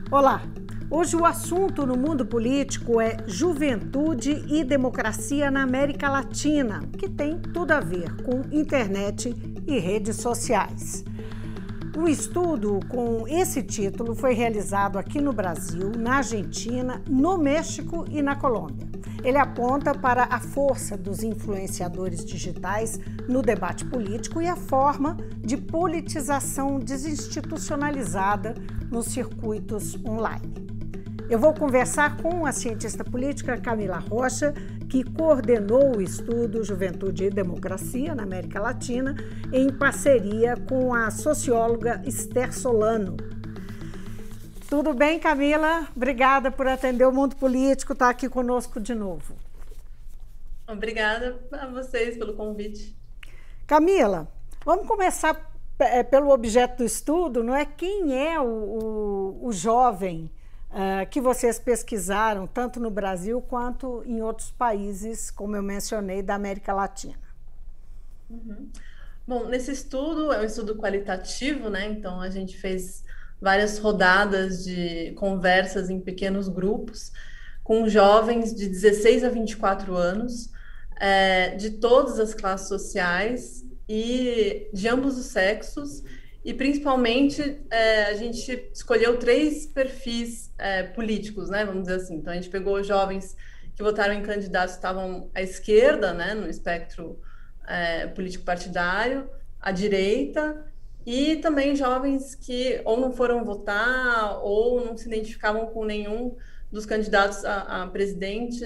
Olá! Hoje o assunto no mundo político é juventude e democracia na América Latina, que tem tudo a ver com internet e redes sociais. Um estudo com esse título foi realizado aqui no Brasil, na Argentina, no México e na Colômbia. Ele aponta para a força dos influenciadores digitais no debate político e a forma de politização desinstitucionalizada nos circuitos online. Eu vou conversar com a cientista política Camila Rocha, que coordenou o estudo Juventude e Democracia na América Latina, em parceria com a socióloga Esther Solano. Tudo bem, Camila? Obrigada por atender o mundo político, estar aqui conosco de novo. Obrigada a vocês pelo convite. Camila, vamos começar pelo objeto do estudo, não é? Quem é o jovem que vocês pesquisaram, tanto no Brasil quanto em outros países, como eu mencionei, da América Latina? Bom, nesse estudo, é um estudo qualitativo, né? Então, a gente fez várias rodadas de conversas em pequenos grupos com jovens de 16 a 24 anos, de todas as classes sociais e de ambos os sexos. E, principalmente, a gente escolheu 3 perfis políticos, né? Vamos dizer assim. Então, a gente pegou jovens que votaram em candidatos que estavam à esquerda, né? No espectro político partidário, à direita, e também jovens que ou não foram votar ou não se identificavam com nenhum dos candidatos a presidente,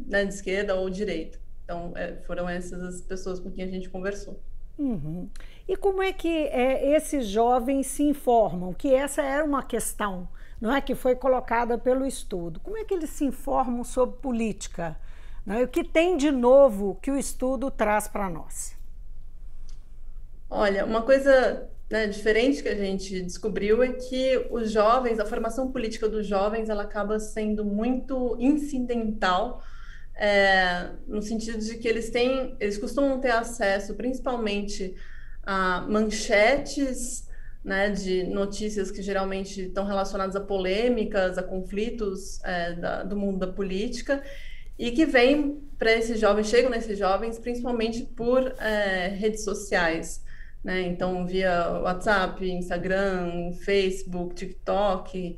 né, de esquerda ou direita. Então, foram essas as pessoas com quem a gente conversou. Uhum. E como é que esses jovens se informam? Que essa era uma questão, não é, que foi colocada pelo estudo. Como é que eles se informam sobre política? Não é? O que tem de novo que o estudo traz para nós? Olha, uma coisa, né, diferente que a gente descobriu é que os jovens, a formação política dos jovens, ela acaba sendo muito incidental, no sentido de que eles costumam ter acesso, principalmente a manchetes, né, de notícias que geralmente estão relacionadas a polêmicas, a conflitos, do mundo da política, e que vêm para esses jovens, chegam nesses jovens principalmente por redes sociais, né? Então, via WhatsApp, Instagram, Facebook, TikTok.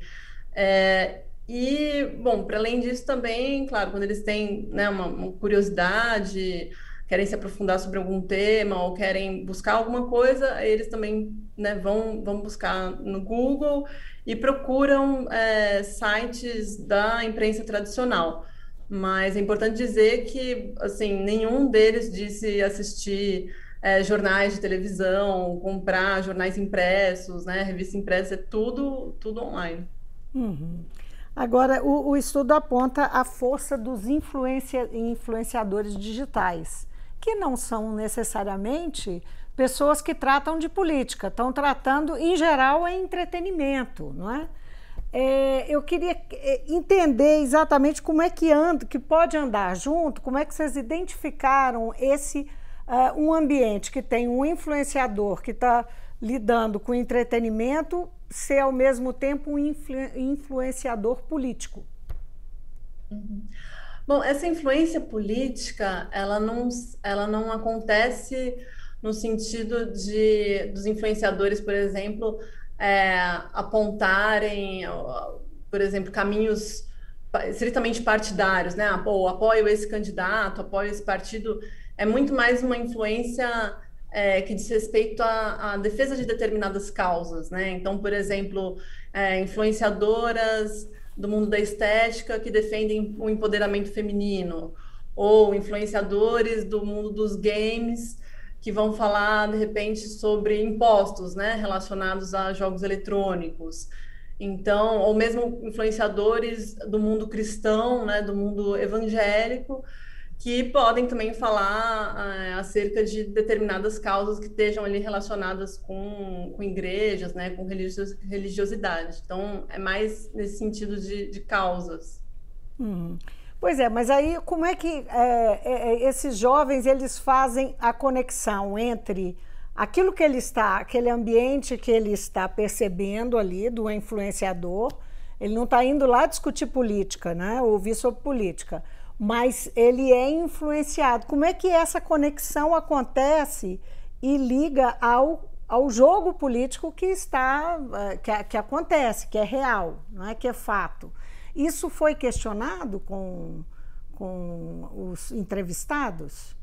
Bom, para além disso também, claro, quando eles têm, né, uma curiosidade, querem se aprofundar sobre algum tema ou querem buscar alguma coisa, eles também, né, vão buscar no Google e procuram sites da imprensa tradicional. Mas é importante dizer que, assim, nenhum deles disse assistir jornais de televisão, comprar jornais impressos, né, revista impressa, é tudo online. Uhum. Agora, o estudo aponta a força dos influenciadores digitais, que não são necessariamente pessoas que tratam de política, estão tratando, em geral, é entretenimento, não é? Eu queria entender exatamente como é que pode andar junto, como é que vocês identificaram um ambiente que tem um influenciador que está lidando com entretenimento, ser ao mesmo tempo um influenciador político. Uhum. Bom, essa influência política, ela não acontece no sentido dos influenciadores, por exemplo, apontarem, por exemplo, caminhos estritamente partidários, né? Pô, apoio esse candidato, apoio esse partido. É muito mais uma influência que diz respeito à defesa de determinadas causas, né? Então, por exemplo, influenciadoras do mundo da estética que defendem o empoderamento feminino, ou influenciadores do mundo dos games que vão falar, de repente, sobre impostos, né, relacionados a jogos eletrônicos. Então, ou mesmo influenciadores do mundo cristão, né, do mundo evangélico, que podem também falar acerca de determinadas causas que estejam ali relacionadas com igrejas, né, com religiosidade. Então, é mais nesse sentido de causas. Pois é, mas aí como é que esses jovens eles fazem a conexão entre aquilo que ele está, aquele ambiente que ele está percebendo ali do influenciador, ele não está indo lá discutir política, né? Ouvir sobre política, mas ele é influenciado. Como é que essa conexão acontece e liga ao jogo político que que acontece, que é real, não é que é fato? Isso foi questionado com os entrevistados?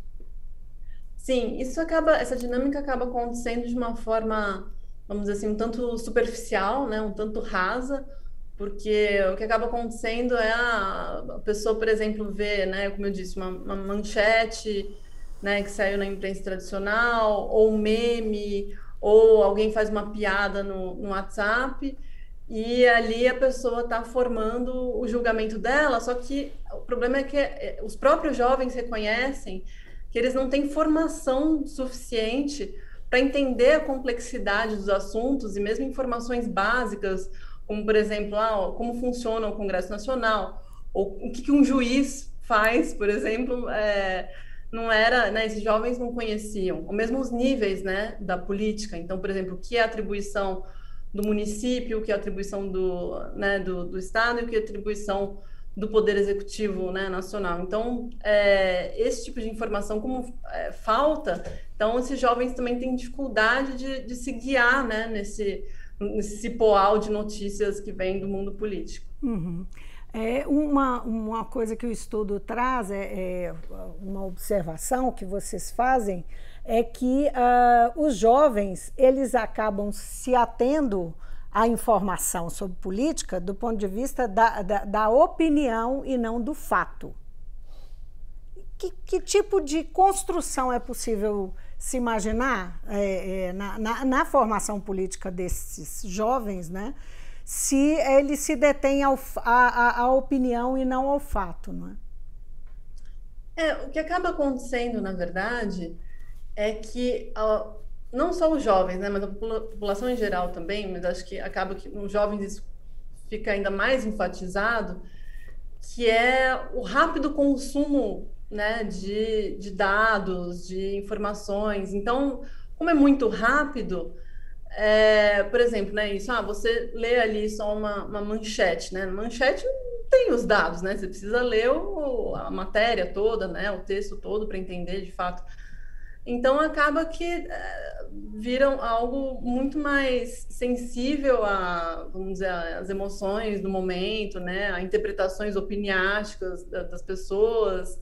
Sim, essa dinâmica acaba acontecendo de uma forma, vamos dizer assim, um tanto superficial, né, um tanto rasa, porque o que acaba acontecendo é a pessoa, por exemplo, ver, né, como eu disse, uma manchete, né, que saiu na imprensa tradicional, ou um meme, ou alguém faz uma piada no WhatsApp, e ali a pessoa está formando o julgamento dela, só que o problema é que os próprios jovens reconhecem que eles não têm formação suficiente para entender a complexidade dos assuntos e mesmo informações básicas, como, por exemplo, como funciona o Congresso Nacional, ou o que um juiz faz, por exemplo, não era, né, esses jovens não conheciam, ou mesmo os níveis, né, da política. Então, por exemplo, o que é atribuição do município, o que é atribuição do Estado e o que é atribuição do Poder Executivo, né, nacional. Então, esse tipo de informação, como falta, então esses jovens também têm dificuldade de se guiar, né, nesse cipoal de notícias que vem do mundo político. Uhum. Uma coisa que o estudo traz, uma observação que vocês fazem, é que os jovens, eles acabam se atendo à informação sobre política do ponto de vista da opinião e não do fato. Que tipo de construção é possível se imaginar na formação política desses jovens, né? Se ele se detém à opinião e não ao fato, não é? O que acaba acontecendo, na verdade, é que não só os jovens, né, mas a população em geral também, mas acho que acaba que nos jovens isso fica ainda mais enfatizado, que é o rápido consumo, né, de dados, de informações. Então, como é muito rápido, por exemplo, né, isso, você lê ali só uma manchete, né? Manchete não tem os dados, né? Você precisa ler a matéria toda, né? O texto todo para entender de fato. Então acaba que viram algo muito mais sensível vamos dizer, às emoções do momento, né? A interpretações opiniásticas das pessoas.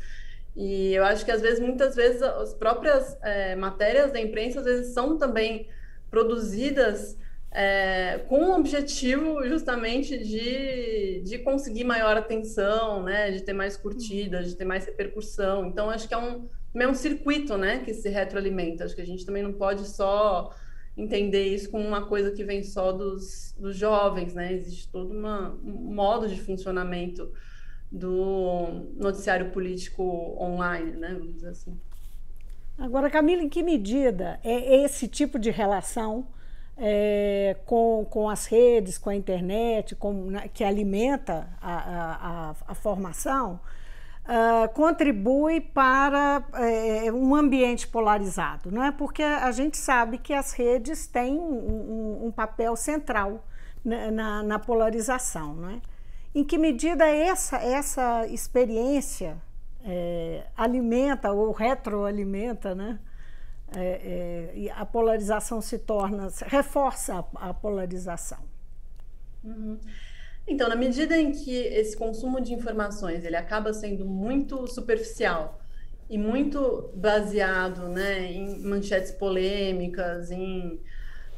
E eu acho que às vezes, muitas vezes, as próprias matérias da imprensa às vezes são também produzidas com o objetivo justamente de conseguir maior atenção, né? De ter mais curtidas, de ter mais repercussão. Então, acho que é um circuito, né? Que se retroalimenta. Acho que a gente também não pode só entender isso como uma coisa que vem só dos jovens, né? Existe todo um modo de funcionamento do noticiário político online, né? Vamos dizer assim. Agora, Camila, em que medida é esse tipo de relação com as redes, com a internet, que alimenta a formação, contribui para um ambiente polarizado, não é? Porque a gente sabe que as redes têm um papel central na polarização, não é? Em que medida essa experiência alimenta ou retroalimenta, né? E a polarização reforça a polarização. Uhum. Então, na medida em que esse consumo de informações ele acaba sendo muito superficial e muito baseado, né, em manchetes polêmicas,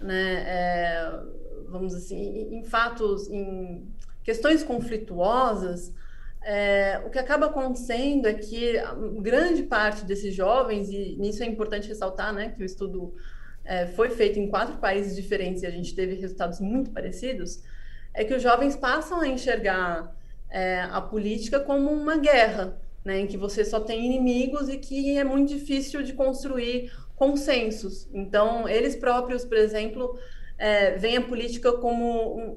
né, vamos dizer assim, em fatos, em questões conflituosas, o que acaba acontecendo é que grande parte desses jovens, e nisso é importante ressaltar, né, que o estudo foi feito em 4 países diferentes e a gente teve resultados muito parecidos, é que os jovens passam a enxergar a política como uma guerra, né, em que você só tem inimigos e que é muito difícil de construir consensos. Então, eles próprios, por exemplo, veem a política como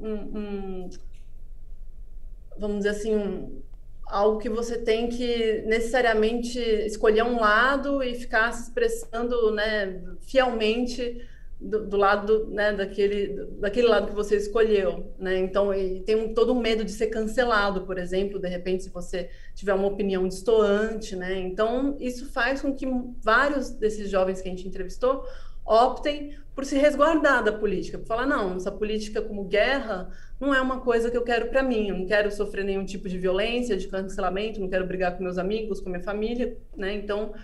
vamos dizer assim, algo que você tem que necessariamente escolher um lado e ficar se expressando, né, fielmente do lado, né, daquele lado que você escolheu, né? Então, e tem todo um medo de ser cancelado, por exemplo, de repente, se você tiver uma opinião destoante, né? Então, isso faz com que vários desses jovens que a gente entrevistou optem por se resguardar da política, por falar, não, essa política como guerra não é uma coisa que eu quero para mim, eu não quero sofrer nenhum tipo de violência, de cancelamento, não quero brigar com meus amigos, com minha família, né? Então,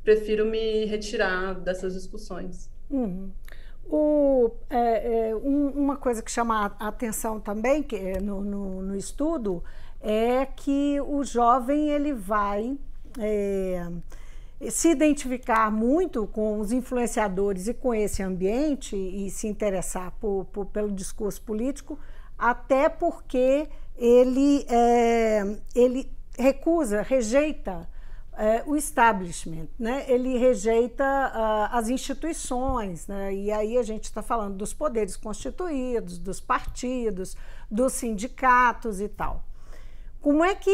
prefiro me retirar dessas discussões. Uhum. Uma coisa que chama a atenção também que, no estudo é que o jovem ele vai se identificar muito com os influenciadores e com esse ambiente e se interessar pelo discurso político, até porque ele rejeita o establishment, né? Ele rejeita as instituições, né? E aí a gente está falando dos poderes constituídos, dos partidos, dos sindicatos e tal. Como é que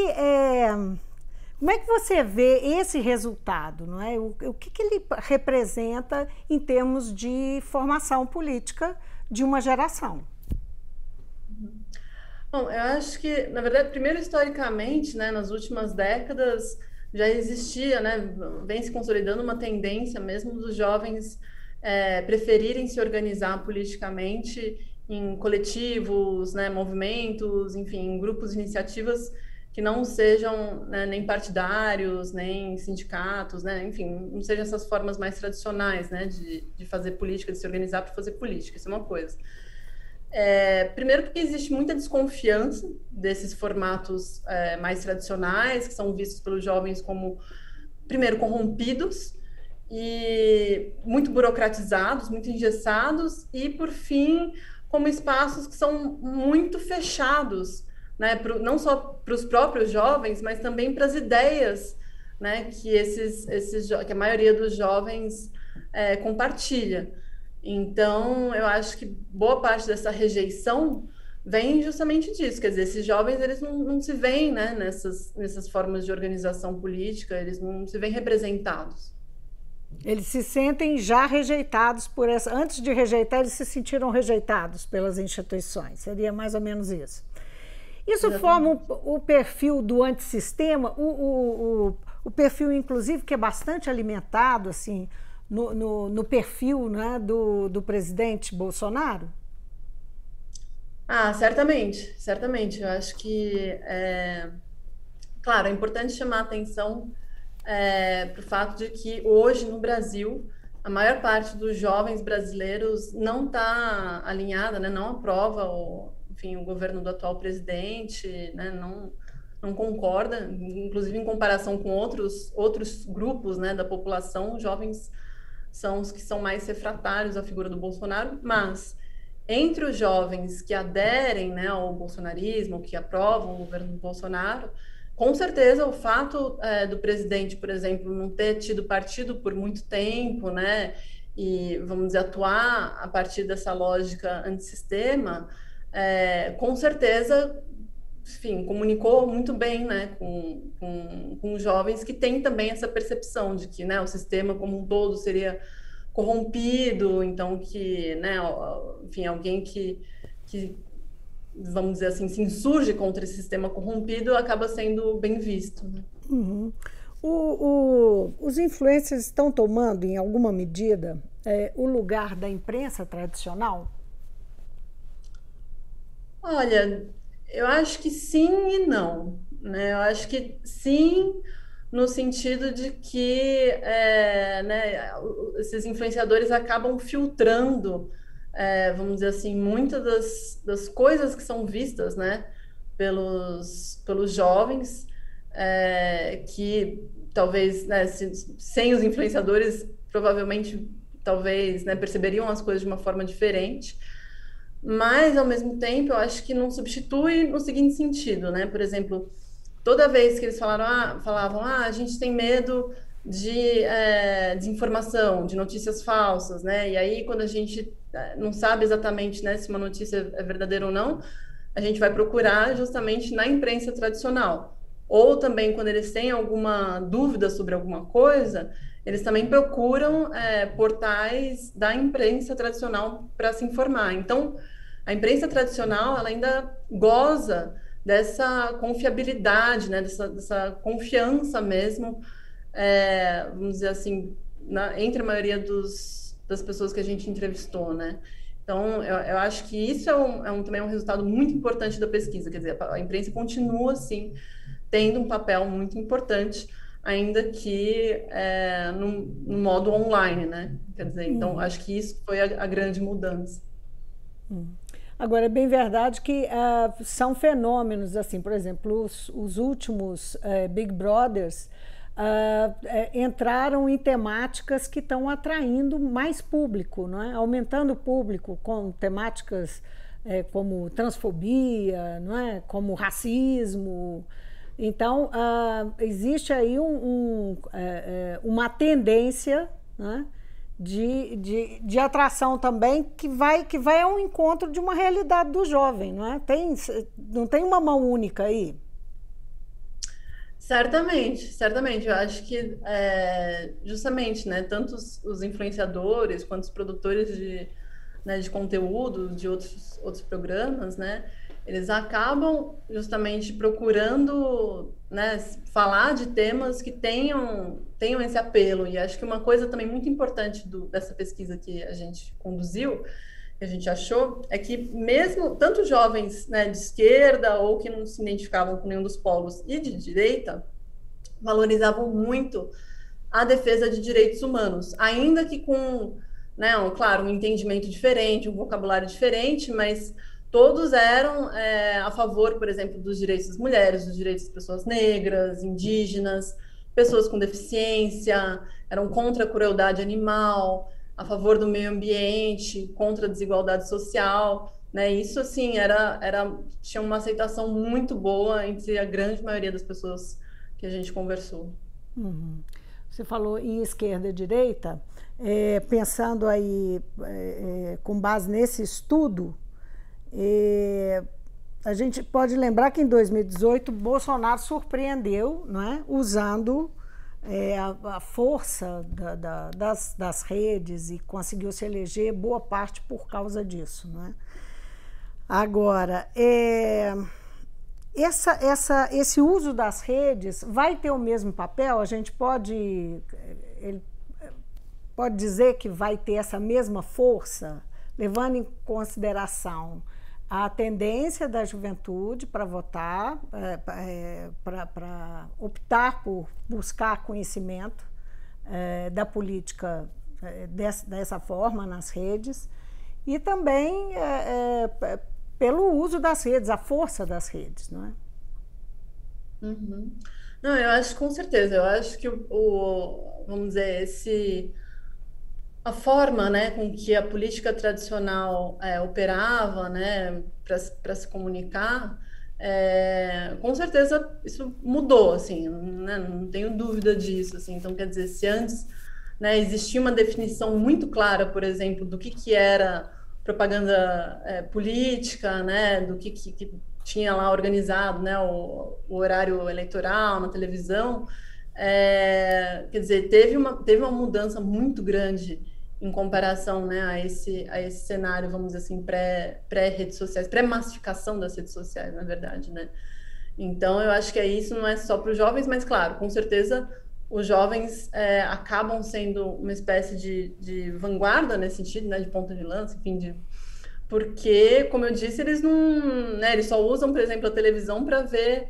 você vê esse resultado, não é? O que ele representa em termos de formação política de uma geração? Bom, eu acho que, na verdade, primeiro historicamente, né, nas últimas décadas, já existia, né, vem se consolidando uma tendência mesmo dos jovens preferirem se organizar politicamente em coletivos, né, movimentos, enfim, em grupos, iniciativas que não sejam, né, nem partidários, nem sindicatos, né, enfim, não sejam essas formas mais tradicionais, né, de fazer política, de se organizar para fazer política, isso é uma coisa. Primeiro porque existe muita desconfiança desses formatos mais tradicionais, que são vistos pelos jovens como, primeiro, corrompidos e muito burocratizados, muito engessados, e, por fim, como espaços que são muito fechados, né, não só para os próprios jovens, mas também para as ideias, né, que a maioria dos jovens compartilha. Então, eu acho que boa parte dessa rejeição vem justamente disso, quer dizer, esses jovens, eles não se veem, né, nessas formas de organização política, eles não se veem representados. Eles se sentem já rejeitados por essa... Antes de rejeitar, eles se sentiram rejeitados pelas instituições, seria mais ou menos isso. Isso forma o perfil do antissistema, o perfil, inclusive, que é bastante alimentado, assim, no perfil, né, do presidente Bolsonaro? Certamente, certamente. Eu acho que, claro, é importante chamar a atenção para o fato de que hoje no Brasil a maior parte dos jovens brasileiros não está alinhada, né, não aprova enfim, o governo do atual presidente, né, não concorda, inclusive em comparação com outros grupos, né, da população, os jovens são os que são mais refratários à figura do Bolsonaro, mas entre os jovens que aderem, né, ao bolsonarismo, que aprovam o governo do Bolsonaro, com certeza o fato do presidente, por exemplo, não ter tido partido por muito tempo, né, e, vamos dizer, atuar a partir dessa lógica antissistema, com certeza, enfim, comunicou muito bem, né, com os jovens que têm também essa percepção de que, né, o sistema como um todo seria corrompido, então que, né, enfim, alguém que vamos dizer assim, se insurge contra esse sistema corrompido acaba sendo bem visto, né? Uhum. Os influencers estão tomando, em alguma medida, o lugar da imprensa tradicional? Olha, eu acho que sim e não, né? Eu acho que sim, no sentido de que né, esses influenciadores acabam filtrando, vamos dizer assim, muitas das coisas que são vistas, né, pelos jovens, que talvez, né, sem os influenciadores, provavelmente, talvez, né, perceberiam as coisas de uma forma diferente. Mas, ao mesmo tempo, eu acho que não substitui no seguinte sentido, né? Por exemplo, toda vez que eles falavam, a gente tem medo de desinformação, de notícias falsas, né? E aí, quando a gente não sabe exatamente, né, se uma notícia é verdadeira ou não, a gente vai procurar justamente na imprensa tradicional. ou também quando eles têm alguma dúvida sobre alguma coisa, eles também procuram portais da imprensa tradicional para se informar. Então, a imprensa tradicional ela ainda goza dessa confiabilidade, né, dessa confiança mesmo, vamos dizer assim, entre a maioria das pessoas que a gente entrevistou, né? Então, eu acho que isso também é um resultado muito importante da pesquisa, quer dizer, a imprensa continua, assim, tendo um papel muito importante, ainda que no modo online, né? Quer dizer, então, acho que isso foi a grande mudança. Agora, é bem verdade que são fenômenos, assim, por exemplo, os últimos Big Brothers entraram em temáticas que estão atraindo mais público, não é? Aumentando o público com temáticas como transfobia, não é? Como racismo. Então, existe aí uma tendência, né, de atração também que vai ao encontro de uma realidade do jovem, não é? Não tem uma mão única aí. Certamente, certamente. Eu acho que justamente, né, tanto os influenciadores quanto os produtores de conteúdo de outros programas, né, eles acabam justamente procurando, né, falar de temas que tenham esse apelo. E acho que uma coisa também muito importante dessa pesquisa que a gente conduziu, que a gente achou, é que mesmo tanto jovens, né, de esquerda ou que não se identificavam com nenhum dos polos e de direita, valorizavam muito a defesa de direitos humanos, ainda que com, né, claro, um entendimento diferente, um vocabulário diferente, mas todos eram a favor, por exemplo, dos direitos das mulheres, dos direitos das pessoas negras, indígenas, pessoas com deficiência, eram contra a crueldade animal, a favor do meio ambiente, contra a desigualdade social, né? Isso, assim, tinha uma aceitação muito boa entre a grande maioria das pessoas que a gente conversou. Uhum. Você falou em esquerda e direita, pensando aí, com base nesse estudo, a gente pode lembrar que em 2018 Bolsonaro surpreendeu, não é? Usando a força das redes e conseguiu se eleger boa parte por causa disso, não é? Agora, esse uso das redes vai ter o mesmo papel? A gente pode dizer que vai ter essa mesma força, levando em consideração a tendência da juventude para votar, para optar por buscar conhecimento da política dessa forma nas redes, e também pelo uso das redes, a força das redes, não é? Uhum. Não, eu acho com certeza. Eu acho que vamos dizer, a forma, né, com que a política tradicional operava, né, para se comunicar, com certeza isso mudou, assim, né, não tenho dúvida disso, assim. Então, quer dizer, se antes, né, existia uma definição muito clara, por exemplo, do que era propaganda política, né, do que tinha lá organizado, né, o horário eleitoral na televisão, quer dizer, teve uma mudança muito grande em comparação, né, a esse cenário, vamos dizer assim, pré-redes sociais, pré-massificação das redes sociais, na verdade, né? Então, eu acho que isso não é só para os jovens, mas, claro, com certeza, os jovens acabam sendo uma espécie de vanguarda nesse sentido, né, de ponta de lança, enfim, porque, como eu disse, eles não, né, eles só usam, por exemplo, a televisão para ver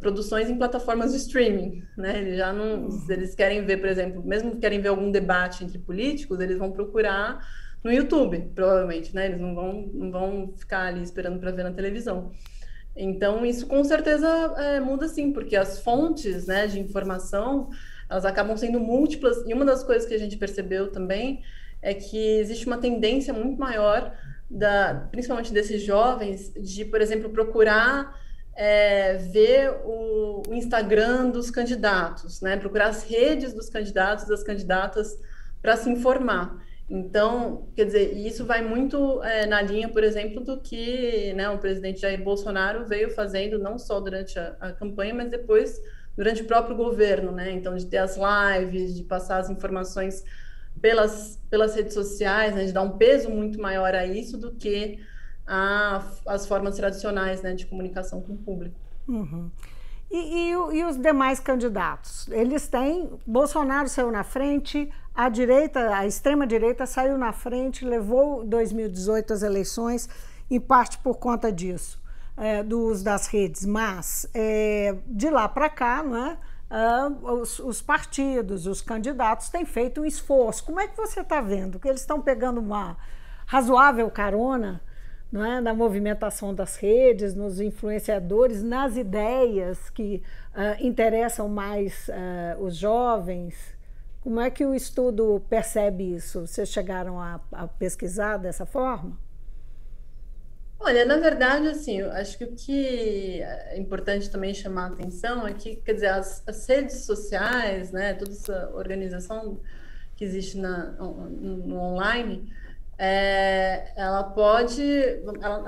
produções em plataformas de streaming, né? Eles já não, eles querem ver, por exemplo, mesmo querem ver algum debate entre políticos, eles vão procurar no YouTube, provavelmente, né? Eles não vão ficar ali esperando para ver na televisão. Então, isso com certeza muda sim, porque as fontes, né, de informação, elas acabam sendo múltiplas, e uma das coisas que a gente percebeu também é que existe uma tendência muito maior, principalmente desses jovens, de, por exemplo, procurar ver o Instagram dos candidatos, né, procurar as redes dos candidatos, das candidatas, para se informar. Então, quer dizer, isso vai muito na linha, por exemplo, do que, né, o presidente Jair Bolsonaro veio fazendo, não só durante a campanha, mas depois durante o próprio governo, né? Então, de ter as lives, de passar as informações pelas redes sociais, né, de dar um peso muito maior a isso do que as formas tradicionais, né, de comunicação com o público. Uhum. E os demais candidatos? Eles têm... Bolsonaro saiu na frente, a direita, a extrema-direita saiu na frente, levou 2018 as eleições, em parte por conta disso, do uso das redes. Mas, de lá para cá, não é? Os partidos, os candidatos têm feito um esforço. Como é que você está vendo? Que eles estão pegando uma razoável carona, não é, na movimentação das redes, nos influenciadores, nas ideias que interessam mais os jovens. Como é que o estudo percebe isso? Vocês chegaram a pesquisar dessa forma? Olha, na verdade, assim, eu acho que o que é importante também chamar a atenção é que, quer dizer, as redes sociais, né, toda essa organização que existe no online, ela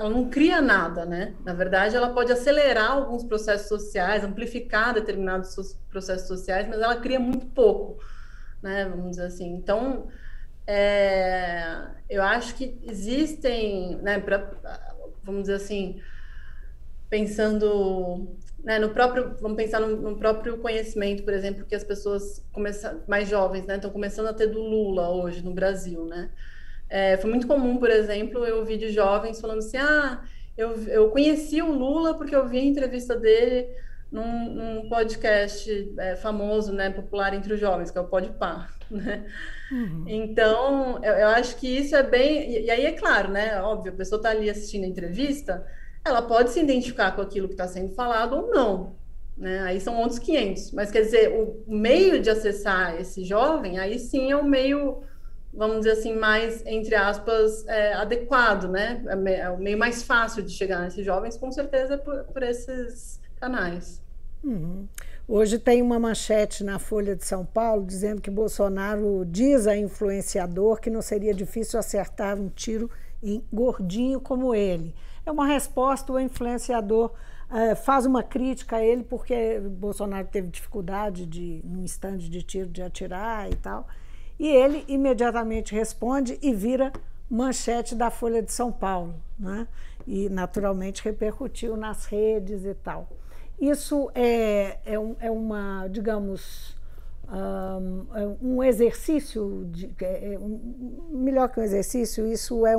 não cria nada, né? Na verdade, ela pode acelerar alguns processos sociais, amplificar determinados processos sociais, mas ela cria muito pouco, né? Vamos dizer assim. Então, eu acho que existem, né? Vamos dizer assim, pensando, né, vamos pensar no próprio conhecimento, por exemplo, que as pessoas mais jovens, né, estão começando a ter do Lula hoje no Brasil, né? Foi muito comum, por exemplo, eu ouvi de jovens falando assim, eu conheci o Lula porque eu vi a entrevista dele num podcast famoso, né, popular entre os jovens, que é o Podpah, né? Uhum. Então, eu acho que isso é bem... E aí, é claro, né, óbvio, a pessoa está ali assistindo a entrevista, ela pode se identificar com aquilo que está sendo falado ou não, né? Aí são outros 500. Mas, quer dizer, o meio de acessar esse jovem, aí sim é o meio... vamos dizer assim, mais, entre aspas, adequado, né? É o meio mais fácil de chegar nesses jovens, com certeza, por esses canais. Uhum. Hoje tem uma manchete na Folha de São Paulo dizendo que Bolsonaro diz a influenciador que não seria difícil acertar um tiro em gordinho como ele. É uma resposta, o influenciador faz uma crítica a ele porque Bolsonaro teve dificuldade num estande de tiro de atirar e tal. E ele imediatamente responde e vira manchete da Folha de São Paulo, né? E naturalmente repercutiu nas redes e tal. Isso é uma, digamos, um exercício, melhor que um exercício, isso é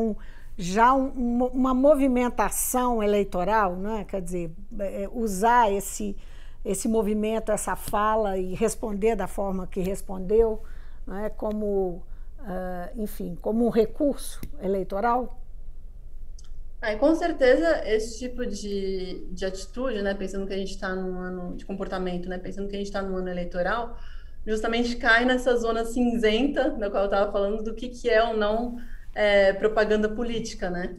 já uma movimentação eleitoral, né? Quer dizer, usar esse movimento, essa fala e responder da forma que respondeu, né, enfim, como um recurso eleitoral? Com certeza, esse tipo de atitude, né, pensando que a gente está num ano de comportamento, né, pensando que a gente está num ano eleitoral, justamente cai nessa zona cinzenta, da qual eu estava falando, do que é ou não propaganda política, né?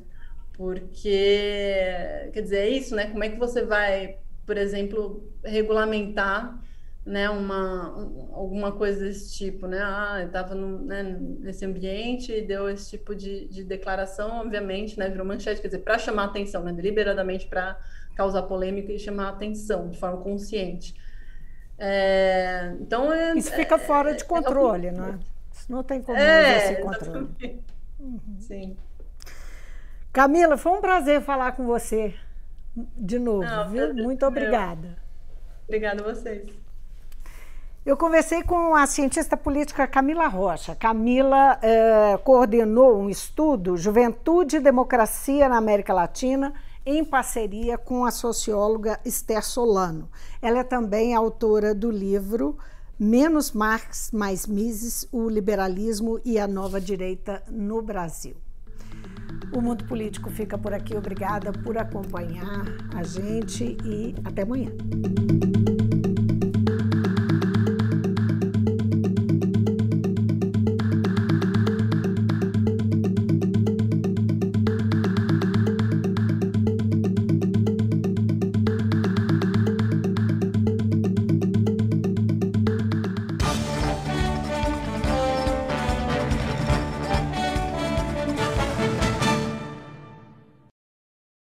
Porque, quer dizer, é isso, né? Como é que você vai, por exemplo, regulamentar, né, alguma coisa desse tipo, né? Eu estava nesse ambiente e deu esse tipo de declaração, obviamente, né, virou manchete, quer dizer, para chamar atenção, né, deliberadamente para causar polêmica e chamar atenção de forma consciente. Então, isso fica fora de controle, não é? Isso não tem como exercer controle. Uhum. Sim. Camila, foi um prazer falar com você de novo, viu? Muito obrigada. Obrigada a vocês. Eu conversei com a cientista política Camila Rocha. Camila coordenou um estudo Juventude e Democracia na América Latina em parceria com a socióloga Esther Solano. Ela é também autora do livro Menos Marx, Mais Mises, o liberalismo e a nova direita no Brasil. O Mundo Político fica por aqui. Obrigada por acompanhar a gente e até amanhã.